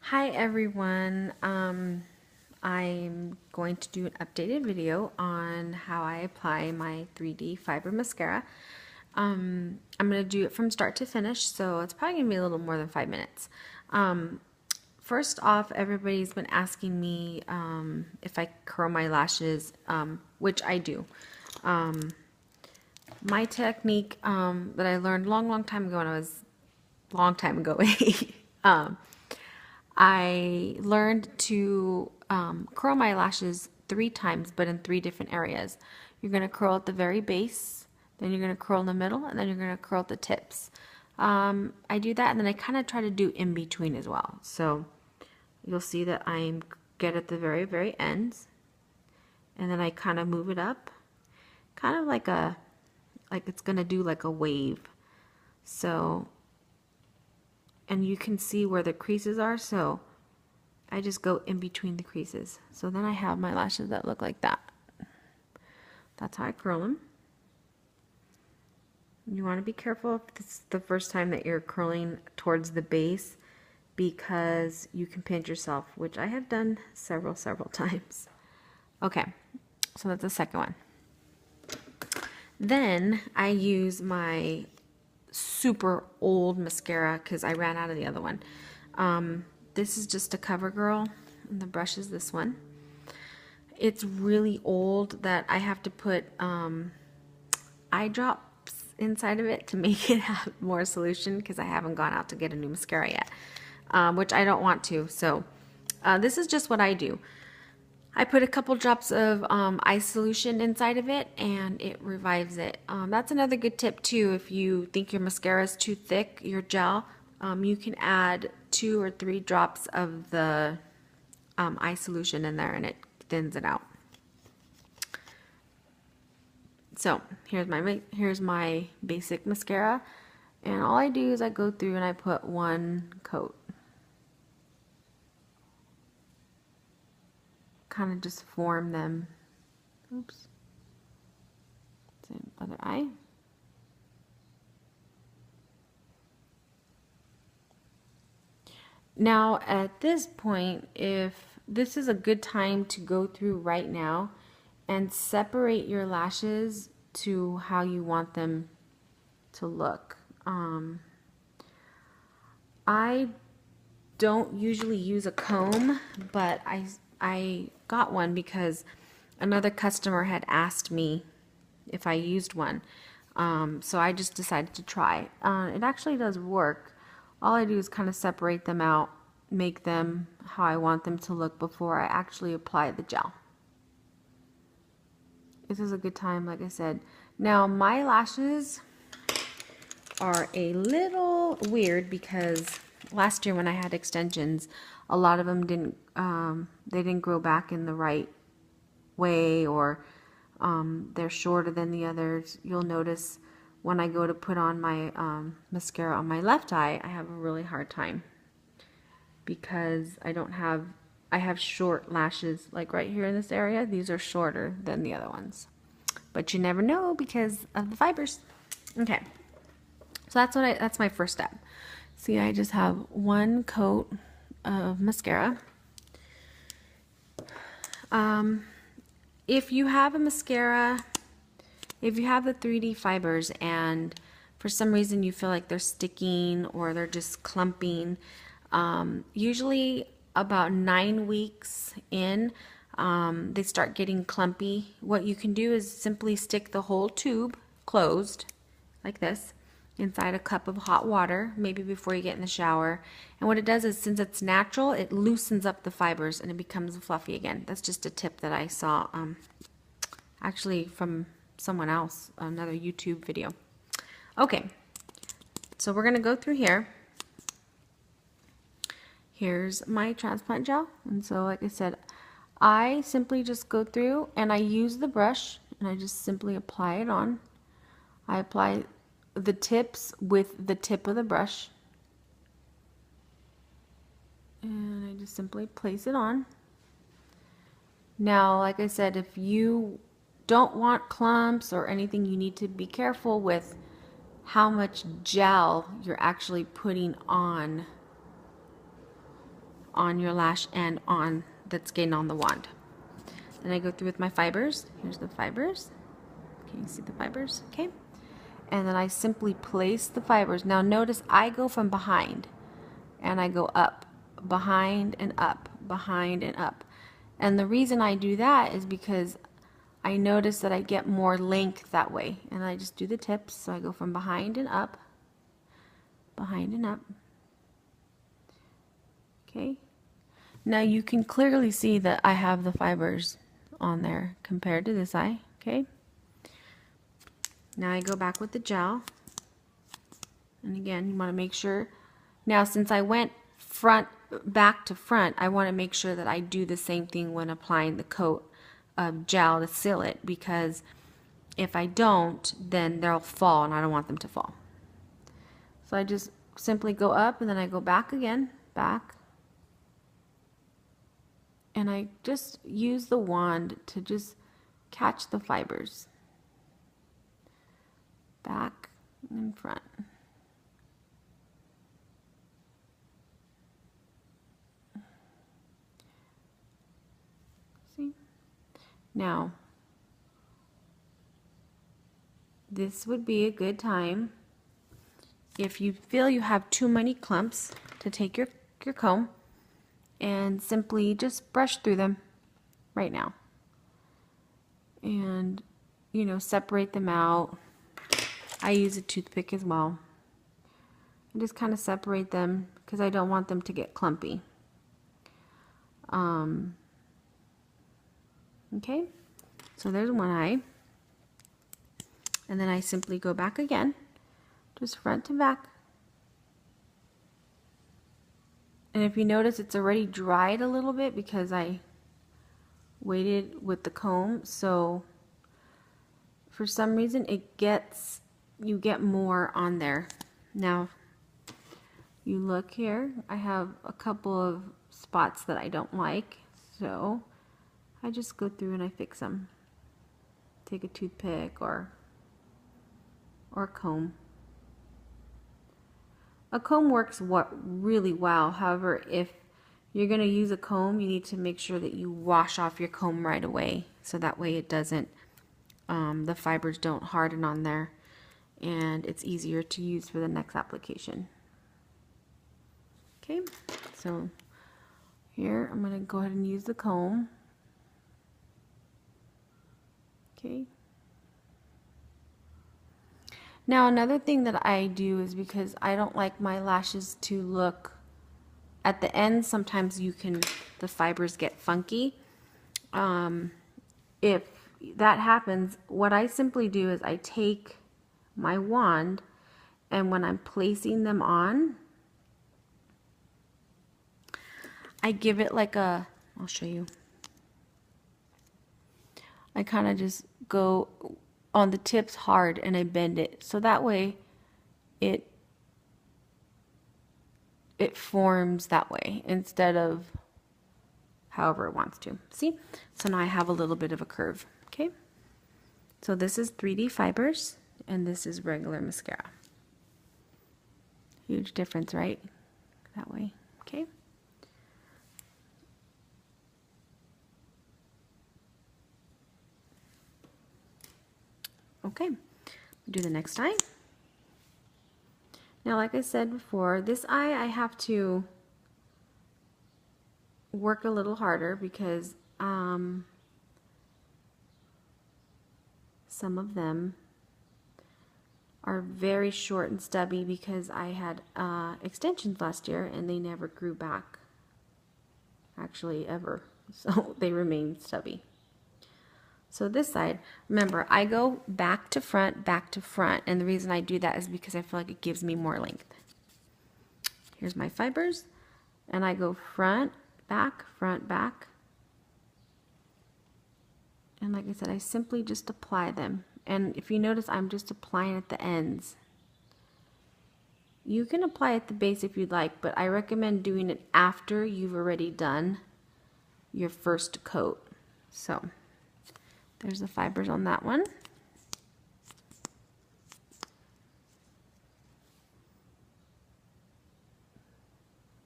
Hi everyone. I'm going to do an updated video on how I apply my 3D fiber mascara. I'm going to do it from start to finish, so it's probably going to be a little more than 5 minutes. First off, everybody's been asking me if I curl my lashes, which I do. My technique that I learned long time ago when I was long time ago I learned to curl my lashes 3 times, but in 3 different areas. You're going to curl at the very base, then you're going to curl in the middle, and then you're going to curl at the tips. I do that, and then I kind of try to do in between as well. So you'll see that I get at the very ends, and then I kind of move it up, kind of like it's going to do like a wave. So, and you can see where the creases are, so I just go in between the creases. So then I have my lashes that look like that. That's how I curl them. You want to be careful if this is the first time that you're curling towards the base, because you can pinch yourself, which I have done several times. Okay, so that's the second one. Then I use my super old mascara because I ran out of the other one. This is just a CoverGirl, and the brush is this one. It's really old that I have to put eye drops inside of it to make it have more solution, because I haven't gone out to get a new mascara yet, which I don't want to. So this is just what I do. I put a couple drops of eye solution inside of it, and it revives it. That's another good tip too. If you think your mascara is too thick, your gel, you can add 2 or 3 drops of the eye solution in there, and it thins it out. So here's my basic mascara, and all I do is I go through and I put one coat. Kind of just form them. Oops. Same other eye. Now at this point, if this is a good time to go through right now and separate your lashes to how you want them to look. I don't usually use a comb, but I got one because another customer had asked me if I used one. So I just decided to try. It actually does work. All I do is kind of separate them out, make them how I want them to look before I actually apply the gel. This is a good time, like I said. Now my lashes are a little weird because last year when I had extensions, a lot of them they didn't grow back in the right way, or they're shorter than the others. You'll notice when I go to put on my mascara on my left eye, I have a really hard time because I have short lashes, like right here in this area. These are shorter than the other ones, but you never know because of the fibers. Okay, so that's my first step. See, I just have one coat of mascara. If you have a mascara, if you have the 3D fibers and for some reason you feel like they're sticking or they're just clumping, usually about 9 weeks in, they start getting clumpy. What you can do is simply stick the whole tube closed like this inside a cup of hot water, maybe before you get in the shower. And what it does is, since it's natural, it loosens up the fibers and it becomes fluffy again. That's just a tip that I saw actually from someone else, another YouTube video. Okay, so we're gonna go through here. Here's my transplant gel, and so like I said, I simply just go through and I use the brush and I just simply apply it on. I apply the tips with the tip of the brush, and I just simply place it on. Now, like I said, if you don't want clumps or anything, you need to be careful with how much gel you're actually putting on on your lash and on that's getting on the wand. Then I go through with my fibers. Here's the fibers. Can you see the fibers? Okay. And then I simply place the fibers. Now notice I go from behind and I go up, behind and up, behind and up. And the reason I do that is because I notice that I get more length that way. And I just do the tips. So I go from behind and up, behind and up. Okay. Now you can clearly see that I have the fibers on there compared to this eye. Okay. Now I go back with the gel. And again, you want to make sure. Now since I went back to front, I want to make sure that I do the same thing when applying the coat of gel to seal it, because if I don't, then they'll fall and I don't want them to fall. So I just simply go up and then I go back again, back. And I just use the wand to just catch the fibers. Back and front. See? Now, this would be a good time if you feel you have too many clumps to take your comb and simply just brush through them right now. And, you know, separate them out. I use a toothpick as well. I just kind of separate them because I don't want them to get clumpy. Okay, so there's one eye. And then I simply go back again, just front to back. And if you notice, it's already dried a little bit because I waited with the comb. So for some reason you get more on there. Now you look here, I have a couple of spots that I don't like, so I just go through and I fix them. Take a toothpick or a comb. A comb works really well. However, if you're going to use a comb, you need to make sure that you wash off your comb right away, so that way it doesn't, the fibers don't harden on there, and it's easier to use for the next application. Okay, so here I'm going to go ahead and use the comb. Okay. Now another thing that I do is, because I don't like my lashes to look at the end, sometimes the fibers get funky. If that happens, what I simply do is I take my wand, and when I'm placing them on, I give it like I'll show you. I kind of just go on the tips hard and I bend it, so that way it forms that way instead of however it wants to. See? So now I have a little bit of a curve. Okay? So this is 3D fibers and this is regular mascara. Huge difference, right? That way. Okay? Okay, do the next eye. Now, like I said before, this eye I have to work a little harder because some of them are very short and stubby because I had extensions last year and they never grew back, actually ever, so they remain stubby. So this side, remember, I go back to front, and the reason I do that is because I feel like it gives me more length. Here's my fibers, and I go front, back, and like I said, I simply just apply them. And if you notice, I'm just applying at the ends. You can apply at the base if you'd like, but I recommend doing it after you've already done your first coat. So there's the fibers on that one.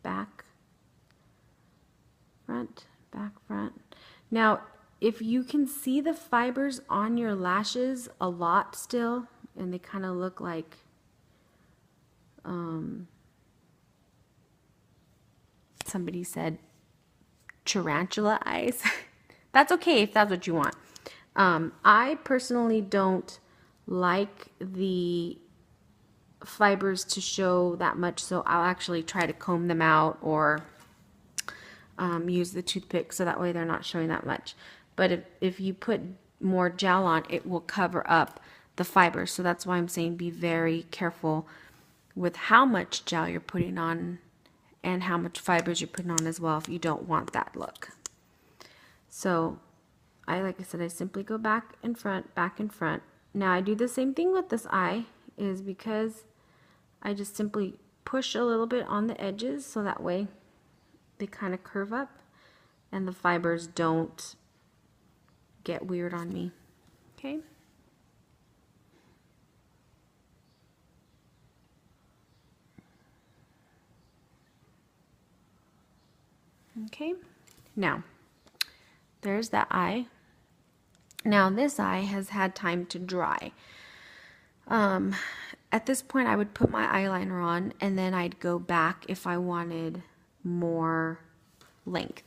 Back. front, back, front. Now, if you can see the fibers on your lashes a lot still, and they kind of look like somebody said tarantula eyes. That's okay if that's what you want. I personally don't like the fibers to show that much, so I'll actually try to comb them out or use the toothpick so that way they're not showing that much. But if you put more gel on, it will cover up the fibers. So that's why I'm saying be very careful with how much gel you're putting on and how much fibers you're putting on as well if you don't want that look. So like I said, I simply go back and front, back and front. Now I do the same thing with this eye, is because I just simply push a little bit on the edges so that way they kind of curve up and the fibers don't get weird on me. Okay. Okay, now there's that eye. Now this eye has had time to dry. At this point I would put my eyeliner on and then I'd go back if I wanted more length.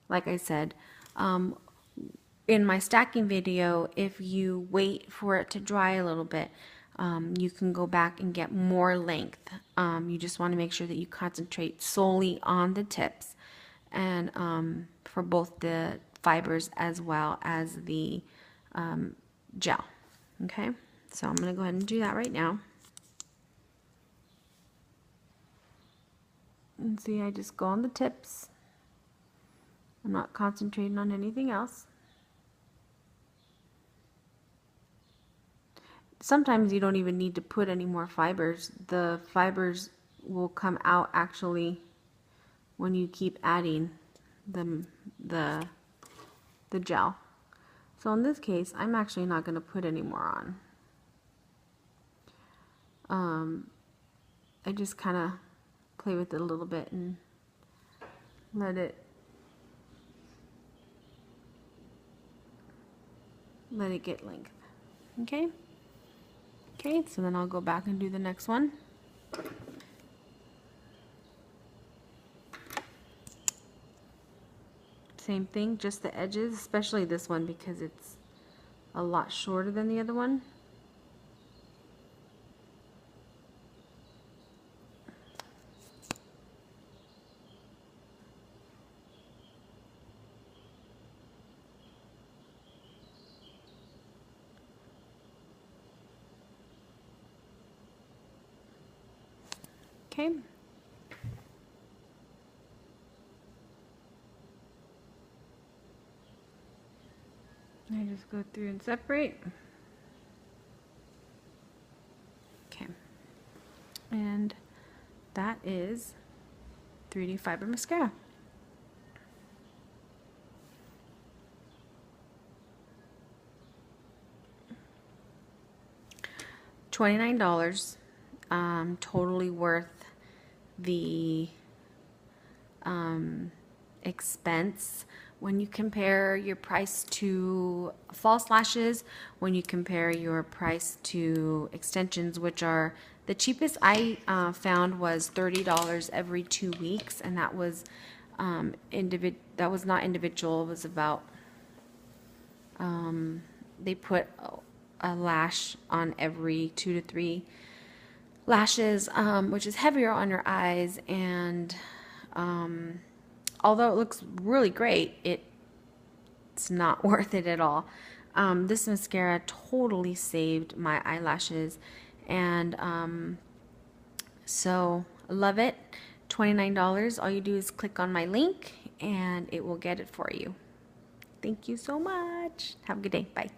Like I said, in my stacking video, if you wait for it to dry a little bit, you can go back and get more length. You just want to make sure that you concentrate solely on the tips and for both the fibers as well as the gel. Okay, so I'm going to go ahead and do that right now. And see, I just go on the tips. I'm not concentrating on anything else. Sometimes you don't even need to put any more fibers. The fibers will come out actually when you keep adding the gel. So in this case, I'm actually not going to put any more on. I just kind of play with it a little bit and let it get length. Okay? Okay, so then I'll go back and do the next one. Same thing, just the edges, especially this one because it's a lot shorter than the other one. Okay. I just go through and separate. Okay. And that is 3D Fiber Mascara. $29. Totally worth the expense when you compare your price to false lashes, when you compare your price to extensions, which are the cheapest I found was $30 every 2 weeks, and that was not individual. It was about they put a lash on every 2 to 3 lashes, which is heavier on your eyes, and although it looks really great, it's not worth it at all. This mascara totally saved my eyelashes, and so I love it. $29. All you do is click on my link and it will get it for you. Thank you so much. Have a good day. Bye.